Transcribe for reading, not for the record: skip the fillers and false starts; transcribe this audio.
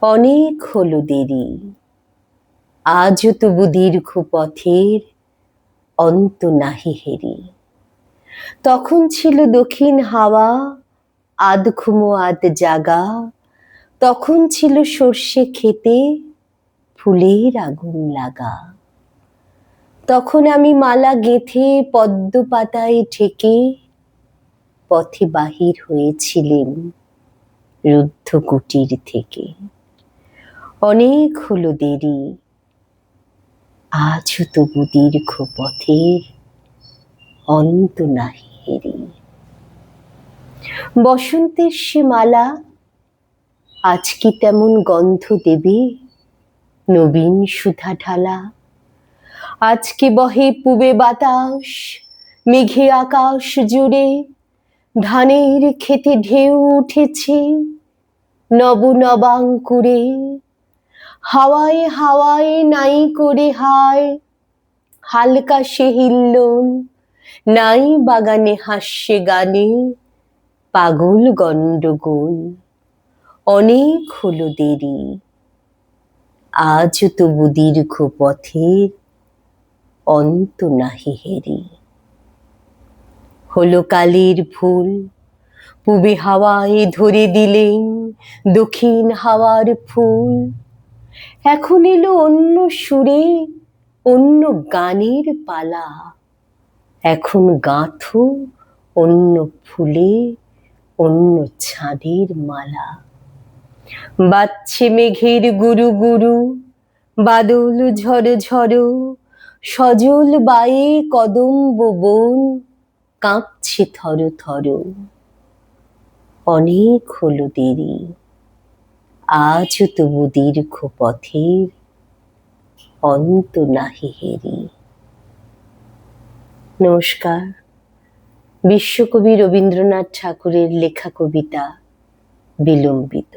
অনেক হলো দেরি, আজও তবু দীর্ঘ পথের অন্ত নাহি হেরি। তখন ছিল দক্ষিণ হাওয়া, আধ ঘুমো আধ জাগা। তখন ছিল সর্ষে ক্ষেতে ফুলের আগুন লাগা। তখন আমি মালা গেঁথে পদ্ম পাতায় ঠেকে পথে বাহির হয়েছিলেম রুদ্ধ কুটির থেকে। অনেক হলো দেরি, আজও তবু দীর্ঘ পথের অন্ত নাহি হেরি। বসন্তের সে মালা আজ কি তেমন গন্ধ দেবে? নবীন সুধা ঢালা আজকে বহে পুবে বাতাস, মেঘে আকাশ জুড়ে। ধানের ক্ষেতে ঢেউ উঠেছে নব নবাঙ্কুরে। হাওয়ায় হাওয়ায় নাই করে হায়, হালকা সে হিল্লোল। নাই বাগানে হাস্যে গানে পাগল গন্ডগোল। অনেক হলো দেরি, আজও তবু দীর্ঘ পথের অন্ত নাহি হেরি। হলো কালের ফুল, পুবে হাওয়ায় ধরে দিলেন দক্ষিণ হাওয়ার ফুল। এখন এলো অন্য সুরে, অন্য গানের পালা। এখন গাঁথো অন্য ফুলে, অন্য ছাঁদের মালা। বাজছে মেঘের গুরু গুরু, বাদল ঝড় ঝড়। সজল বায়ে কদম্ব বন কাঁপছে থর থর। অনেক হলো দেরি, আজও তবু দীর্ঘ পথের অন্ত নাহি হেরি। নমস্কার। বিশ্বকবি রবীন্দ্রনাথ ঠাকুরের লেখা কবিতা বিলম্বিত।